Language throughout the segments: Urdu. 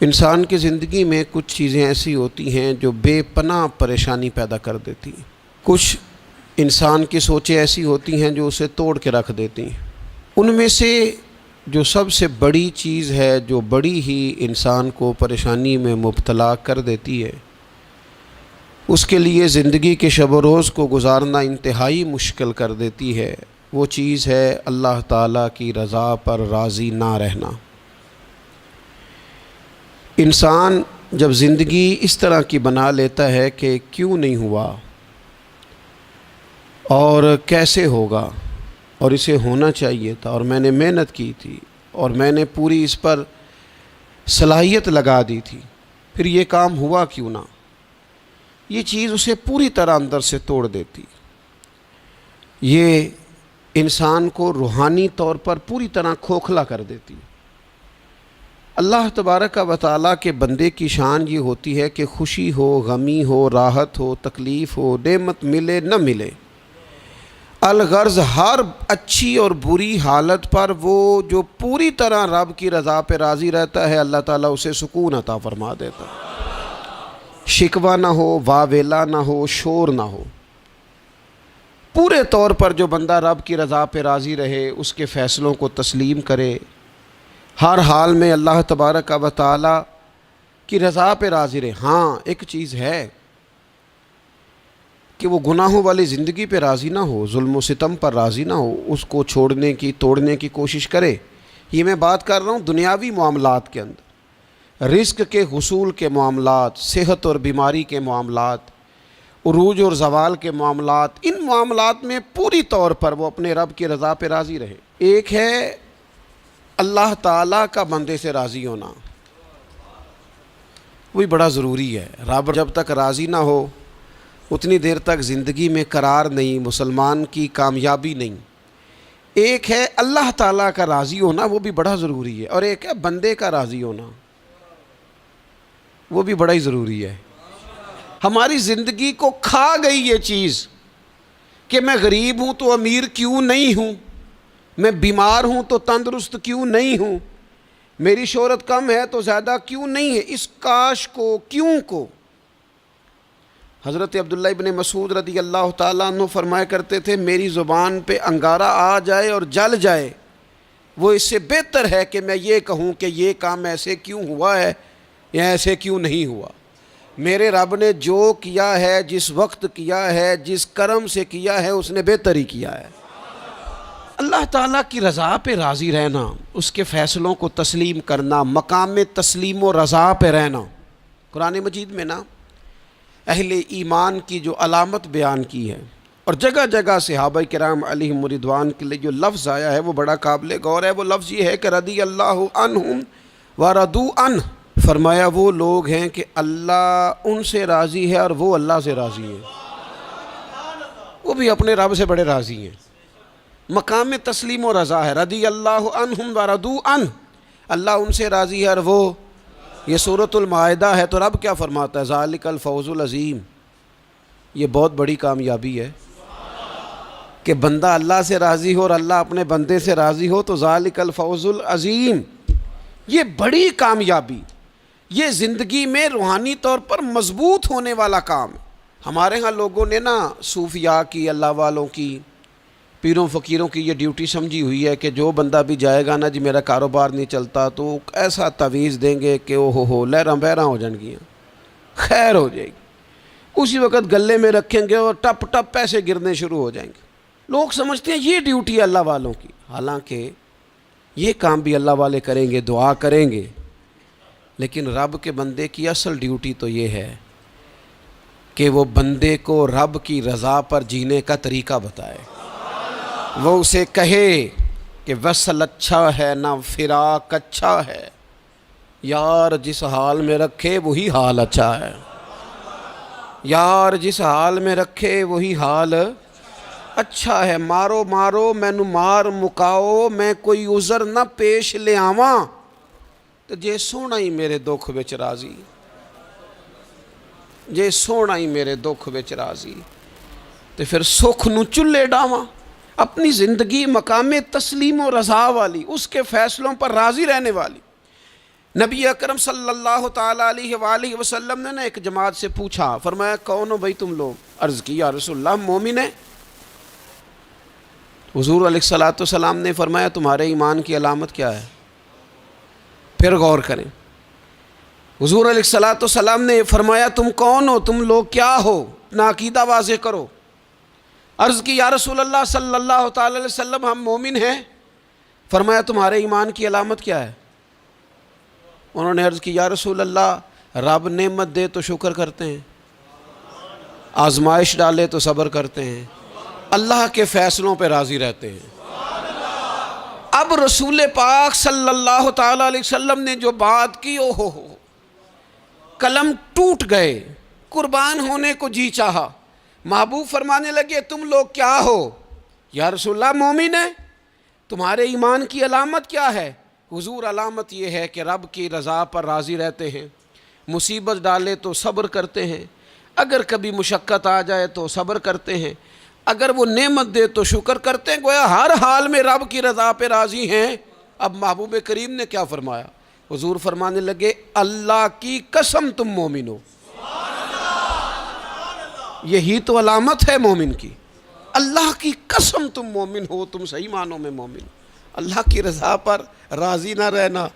انسان کی زندگی میں کچھ چیزیں ایسی ہوتی ہیں جو بے پناہ پریشانی پیدا کر دیتی ہیں۔ کچھ انسان کی سوچیں ایسی ہوتی ہیں جو اسے توڑ کے رکھ دیتی ہیں۔ ان میں سے جو سب سے بڑی چیز ہے، جو بڑی ہی انسان کو پریشانی میں مبتلا کر دیتی ہے، اس کے لیے زندگی کے شب و روز کو گزارنا انتہائی مشکل کر دیتی ہے، وہ چیز ہے اللہ تعالیٰ کی رضا پر راضی نہ رہنا۔ انسان جب زندگی اس طرح کی بنا لیتا ہے کہ کیوں نہیں ہوا اور کیسے ہوگا اور اسے ہونا چاہیے تھا اور میں نے محنت کی تھی اور میں نے پوری اس پر صلاحیت لگا دی تھی، پھر یہ کام ہوا کیوں نہ، یہ چیز اسے پوری طرح اندر سے توڑ دیتی۔ یہ انسان کو روحانی طور پر پوری طرح کھوکھلا کر دیتی۔ اللہ تبارک و تعالیٰ کے بندے کی شان یہ ہوتی ہے کہ خوشی ہو، غمی ہو، راحت ہو، تکلیف ہو، نعمت ملے نہ ملے، الغرض ہر اچھی اور بری حالت پر وہ جو پوری طرح رب کی رضا پہ راضی رہتا ہے، اللہ تعالیٰ اسے سکون عطا فرما دیتا ہے۔ شکوہ نہ ہو، واویلا نہ ہو، شور نہ ہو۔ پورے طور پر جو بندہ رب کی رضا پہ راضی رہے، اس کے فیصلوں کو تسلیم کرے، ہر حال میں اللہ تبارک و تعالیٰ کی رضا پہ راضی رہے۔ ہاں ایک چیز ہے کہ وہ گناہوں والی زندگی پہ راضی نہ ہو، ظلم و ستم پر راضی نہ ہو، اس کو چھوڑنے کی، توڑنے کی کوشش کرے۔ یہ میں بات کر رہا ہوں دنیاوی معاملات کے اندر، رزق کے حصول کے معاملات، صحت اور بیماری کے معاملات، عروج اور زوال کے معاملات، ان معاملات میں پوری طور پر وہ اپنے رب کی رضا پہ راضی رہے۔ ایک ہے اللہ تعالیٰ کا بندے سے راضی ہونا، وہی بڑا ضروری ہے۔ رب جب تک راضی نہ ہو اتنی دیر تک زندگی میں قرار نہیں، مسلمان کی کامیابی نہیں۔ ایک ہے اللہ تعالیٰ کا راضی ہونا، وہ بھی بڑا ضروری ہے، اور ایک ہے بندے کا راضی ہونا، وہ بھی بڑا ہی ضروری ہے۔ ہماری زندگی کو کھا گئی یہ چیز کہ میں غریب ہوں تو امیر کیوں نہیں ہوں، میں بیمار ہوں تو تندرست کیوں نہیں ہوں، میری شہرت کم ہے تو زیادہ کیوں نہیں ہے۔ اس کاش کو، کیوں کو حضرت عبداللہ ابن مسعود رضی اللہ تعالیٰ عنہ فرمایا کرتے تھے، میری زبان پہ انگارہ آ جائے اور جل جائے، وہ اس سے بہتر ہے کہ میں یہ کہوں کہ یہ کام ایسے کیوں ہوا ہے یا ایسے کیوں نہیں ہوا۔ میرے رب نے جو کیا ہے، جس وقت کیا ہے، جس کرم سے کیا ہے، اس نے بہتر ہی کیا ہے۔ اللہ تعالیٰ کی رضا پہ راضی رہنا، اس کے فیصلوں کو تسلیم کرنا، مقام تسلیم و رضا پہ رہنا۔ قرآن مجید میں نا اہل ایمان کی جو علامت بیان کی ہے، اور جگہ جگہ صحابہ کرام علیہم رضوان کے لیے جو لفظ آیا ہے وہ بڑا قابل غور ہے۔ وہ لفظ یہ ہے کہ رضی اللہ عنہم ورضوا عنہ، فرمایا وہ لوگ ہیں کہ اللہ ان سے راضی ہے اور وہ اللہ سے راضی ہیں، وہ بھی اپنے رب سے بڑے راضی ہیں۔ مقام تسلیم و رضا ہے، رضی اللہ عنہم ورضوا عنہ، اللہ ان سے راضی ہے اور وہ، یہ سورۃ المائدہ ہے۔ تو رب کیا فرماتا ہے؟ ذالک الفوز العظیم، یہ بہت بڑی کامیابی ہے کہ بندہ اللہ سے راضی ہو اور اللہ اپنے بندے سے راضی ہو، تو ذالک الفوز العظیم، یہ بڑی کامیابی، یہ زندگی میں روحانی طور پر مضبوط ہونے والا کام ہے۔ ہمارے ہاں لوگوں نے نا صوفیاء کی، اللہ والوں کی، پیروں فقیروں کی یہ ڈیوٹی سمجھی ہوئی ہے کہ جو بندہ بھی جائے گا نا، جی میرا کاروبار نہیں چلتا، تو ایسا تعویذ دیں گے کہ او ہو لہراں بہراں ہو جان گیاں، خیر ہو جائے گی، اسی وقت گلے میں رکھیں گے اور ٹپ ٹپ پیسے گرنے شروع ہو جائیں گے۔ لوگ سمجھتے ہیں یہ ڈیوٹی ہے اللہ والوں کی، حالانکہ یہ کام بھی اللہ والے کریں گے، دعا کریں گے، لیکن رب کے بندے کی اصل ڈیوٹی تو یہ ہے کہ وہ بندے کو رب کی رضا پر جینے کا طریقہ بتائے۔ وہ اسے کہے کہ وصل اچھا ہے نہ فراق اچھا ہے، یار جس حال میں رکھے وہی حال اچھا ہے، یار جس حال میں رکھے وہی حال اچھا ہے۔ مارو مارو مینو مار مکاؤ، میں کوئی عذر نہ پیش لے آواں، تو جے سونا ہی میرے دکھ وچ راضی، جے سونا ہی میرے دکھ وچ راضی، تو پھر سکھ نو چلے ڈاواں۔ اپنی زندگی مقام تسلیم و رضا والی، اس کے فیصلوں پر راضی رہنے والی، نبی اکرم صلی اللہ تعالیٰ علیہ وآلہ وسلم نے ایک جماعت سے پوچھا، فرمایا کون ہو بھائی تم لوگ؟ عرض کی یا رسول اللہ مومن ہے۔ حضور علیہ الصلوۃ والسلام نے فرمایا تمہارے ایمان کی علامت کیا ہے؟ پھر غور کریں، حضور علیہ الصلوۃ والسلام نے فرمایا تم کون ہو، تم لوگ کیا ہو، اپنا عقیدہ واضح کرو۔ عرض کی یا رسول اللہ صلی اللہ تعالی علیہ وسلم ہم مومن ہیں۔ فرمایا تمہارے ایمان کی علامت کیا ہے؟ انہوں نے عرض کی یا رسول اللہ رب نعمت دے تو شکر کرتے ہیں، آزمائش ڈالے تو صبر کرتے ہیں، اللہ کے فیصلوں پہ راضی رہتے ہیں۔ اب رسول پاک صلی اللہ تعالی علیہ وسلم نے جو بات کی ہو قلم ٹوٹ گئے، قربان ہونے کو جی چاہا۔ محبوب فرمانے لگے تم لوگ کیا ہو؟ یا رسول اللہ مومن ہے۔ تمہارے ایمان کی علامت کیا ہے؟ حضور علامت یہ ہے کہ رب کی رضا پر راضی رہتے ہیں، مصیبت ڈالے تو صبر کرتے ہیں، اگر کبھی مشقت آ جائے تو صبر کرتے ہیں، اگر وہ نعمت دے تو شکر کرتے ہیں، گویا ہر حال میں رب کی رضا پہ راضی ہیں۔ اب محبوب کریم نے کیا فرمایا؟ حضور فرمانے لگے اللہ کی قسم تم مومن ہو۔ یہی تو علامت ہے مومن کی، اللہ کی قسم تم مومن ہو، تم صحیح معنوں میں مومن ہو۔ اللہ کی رضا پر راضی نہ رہنا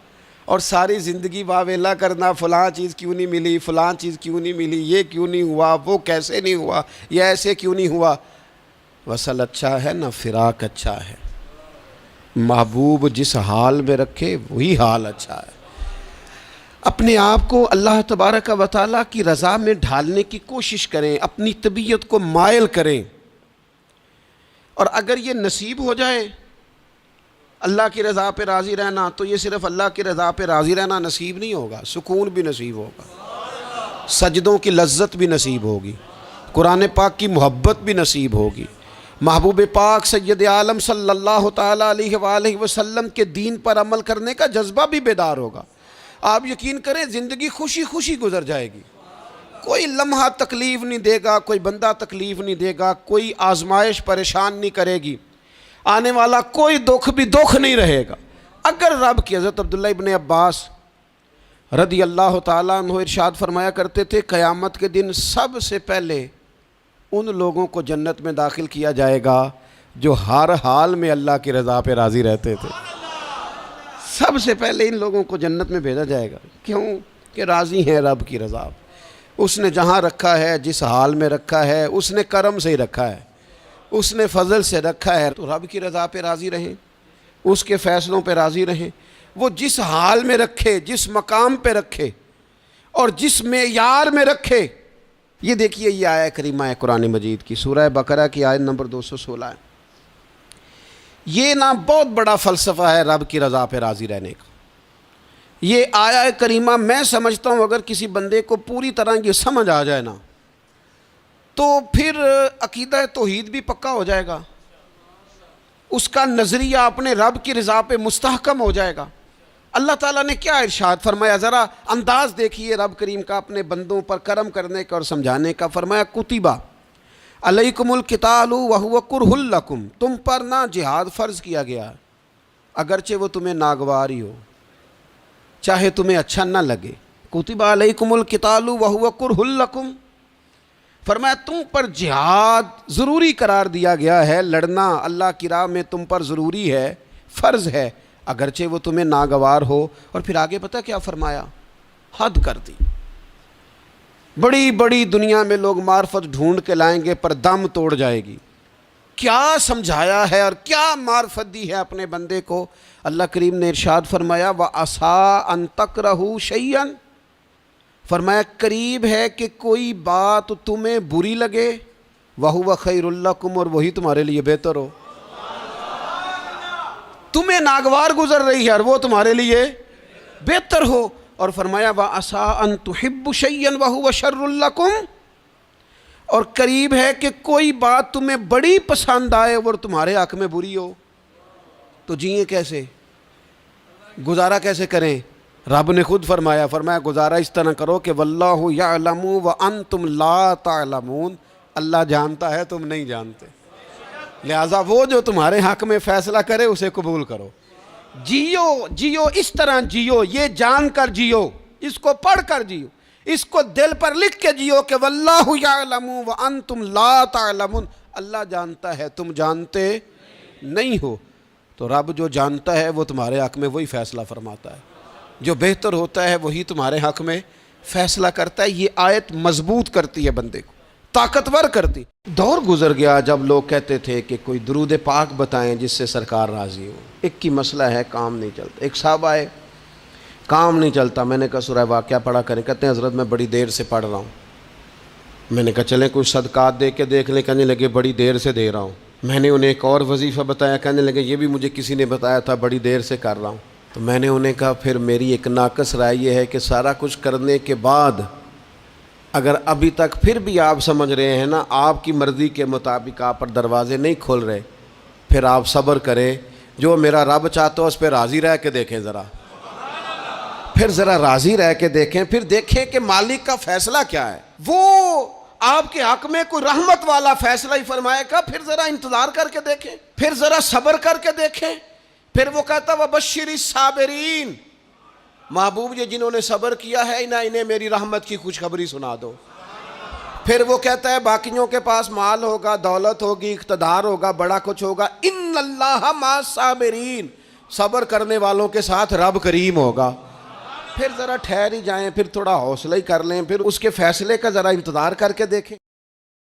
اور ساری زندگی واویلا کرنا، فلاں چیز کیوں نہیں ملی، فلاں چیز کیوں نہیں ملی، یہ کیوں نہیں ہوا، وہ کیسے نہیں ہوا، یہ ایسے کیوں نہیں ہوا۔ وصل اچھا ہے نہ فراق اچھا ہے، محبوب جس حال میں رکھے وہی حال اچھا ہے۔ اپنے آپ کو اللہ تبارک و تعالیٰ کی رضا میں ڈھالنے کی کوشش کریں، اپنی طبیعت کو مائل کریں، اور اگر یہ نصیب ہو جائے اللہ کی رضا پہ راضی رہنا، تو یہ صرف اللہ کی رضا پہ راضی رہنا نصیب نہیں ہوگا، سکون بھی نصیب ہوگا، سجدوں کی لذت بھی نصیب ہوگی، قرآن پاک کی محبت بھی نصیب ہوگی، محبوب پاک سید عالم صلی اللہ تعالیٰ علیہ وآلہ وسلم کے دین پر عمل کرنے کا جذبہ بھی بیدار ہوگا۔ آپ یقین کریں زندگی خوشی خوشی گزر جائے گی، کوئی لمحہ تکلیف نہیں دے گا، کوئی بندہ تکلیف نہیں دے گا، کوئی آزمائش پریشان نہیں کرے گی، آنے والا کوئی دکھ بھی دکھ نہیں رہے گا۔ اگر رب کی حضرت عبداللہ ابن عباس رضی اللہ تعالیٰ عنہ ارشاد فرمایا کرتے تھے قیامت کے دن سب سے پہلے ان لوگوں کو جنت میں داخل کیا جائے گا جو ہر حال میں اللہ کی رضا پہ راضی رہتے تھے۔ سب سے پہلے ان لوگوں کو جنت میں بھیجا جائے گا، کیوں کہ راضی ہیں رب کی رضا۔ اس نے جہاں رکھا ہے، جس حال میں رکھا ہے، اس نے کرم سے ہی رکھا ہے، اس نے فضل سے رکھا ہے، تو رب کی رضا پہ راضی رہیں، اس کے فیصلوں پہ راضی رہیں۔ وہ جس حال میں رکھے، جس مقام پہ رکھے اور جس معیار میں رکھے۔ یہ دیکھیے یہ آیت کریمہ ہے قرآن مجید کی، سورہ بقرہ کی آیت نمبر 216 ہے۔ یہ نا بہت بڑا فلسفہ ہے رب کی رضا پہ راضی رہنے کا۔ یہ آیت کریمہ میں سمجھتا ہوں اگر کسی بندے کو پوری طرح یہ سمجھ آ جائے نا، تو پھر عقیدہ توحید بھی پکا ہو جائے گا، اس کا نظریہ اپنے رب کی رضا پہ مستحکم ہو جائے گا۔ اللہ تعالیٰ نے کیا ارشاد فرمایا، ذرا انداز دیکھیے رب کریم کا اپنے بندوں پر کرم کرنے کا اور سمجھانے کا۔ فرمایا کتبہ علیکم القتال وہو کرہ لکم، تم پر نہ جہاد فرض کیا گیا اگرچہ وہ تمہیں ناگواری ہو، چاہے تمہیں اچھا نہ لگے۔ کتبہ علیکم القتال وہو کرہ لکم، فرمایا تم پر جہاد ضروری قرار دیا گیا ہے، لڑنا اللہ کی راہ میں تم پر ضروری ہے، فرض ہے، اگرچہ وہ تمہیں ناگوار ہو۔ اور پھر آگے پتہ کیا فرمایا؟ حد کر دی۔ بڑی بڑی دنیا میں لوگ معرفت ڈھونڈ کے لائیں گے پر دم توڑ جائے گی۔ کیا سمجھایا ہے اور کیا معرفت دی ہے اپنے بندے کو۔ اللہ کریم نے ارشاد فرمایا وَعَسَىٰ أَن تَكْرَهُوا شَيْئًا، فرمایا قریب ہے کہ کوئی بات تمہیں بری لگے، وَهُوَ خَيْرٌ لَكُمْ، اور وہی تمہارے لیے بہتر ہو۔ تمہیں ناگوار گزر رہی ہے اور وہ تمہارے لیے بہتر ہو۔ اور فرمایا وَعَسَىٰ أَن تُحِبُّوا شَيْئًا وَهُوَ شَرٌّ لَكُمْ، اور قریب ہے کہ کوئی بات تمہیں بڑی پسند آئے اور تمہارے حق میں بری ہو۔ تو جئیں کیسے، گزارا کیسے کریں؟ رب نے خود فرمایا گزارا اس طرح کرو کہ واللہ یعلم وانتم لا تعلمون، اللہ جانتا ہے تم نہیں جانتے، لہٰذا وہ جو تمہارے حق میں فیصلہ کرے اسے قبول کرو۔ جیو جیو اس طرح جیو، یہ جان کر جیو، اس کو پڑھ کر جیو، اس کو دل پر لکھ کے جیو کہ واللہ یعلم وانتم لا تعلمون، اللہ جانتا ہے تم جانتے نہیں ہو۔ تو رب جو جانتا ہے وہ تمہارے حق میں وہی فیصلہ فرماتا ہے، جو بہتر ہوتا ہے وہی تمہارے حق میں فیصلہ کرتا ہے۔ یہ آیت مضبوط کرتی ہے بندے کو، طاقتور کرتی۔ دور گزر گیا جب لوگ کہتے تھے کہ کوئی درود پاک بتائیں جس سے سرکار راضی ہو۔ ایک کی مسئلہ ہے کام نہیں چلتا، ایک صاحب آئے کام نہیں چلتا، میں نے کہا سورہ واقعہ پڑھا کریں، کہتے ہیں حضرت میں بڑی دیر سے پڑھ رہا ہوں۔ میں نے کہا چلیں کچھ صدقات دے کے دیکھ لیں، کہنے لگے بڑی دیر سے دے رہا ہوں۔ میں نے انہیں ایک اور وظیفہ بتایا، کہنے لگے یہ بھی مجھے کسی نے بتایا تھا، بڑی دیر سے کر رہا ہوں۔ تو میں نے انہیں کہا پھر میری ایک ناقص رائے یہ ہے کہ سارا کچھ کرنے کے بعد اگر ابھی تک پھر بھی آپ سمجھ رہے ہیں نا آپ کی مرضی کے مطابق آپ پر دروازے نہیں کھول رہے، پھر آپ صبر کریں، جو میرا رب چاہتا ہو اس پہ راضی رہ کے دیکھیں، پھر ذرا راضی رہ کے دیکھیں، پھر دیکھیں کہ مالک کا فیصلہ کیا ہے۔ وہ آپ کے حق میں کوئی رحمت والا فیصلہ ہی فرمائے گا، پھر ذرا انتظار کر کے دیکھیں، پھر ذرا صبر کر کے دیکھیں۔ پھر وہ کہتا وبشر الصابرین، محبوب یہ جنہوں نے صبر کیا ہے انہیں میری رحمت کی خوشخبری سنا دو۔ پھر وہ کہتا ہے باقیوں کے پاس مال ہوگا، دولت ہوگی، اقتدار ہوگا، بڑا کچھ ہوگا، ان اللہ مع الصابرین، صبر کرنے والوں کے ساتھ رب کریم ہوگا۔ پھر ذرا ٹھہر ہی جائیں، پھر تھوڑا حوصلہ ہی کر لیں، پھر اس کے فیصلے کا ذرا انتظار کر کے دیکھیں۔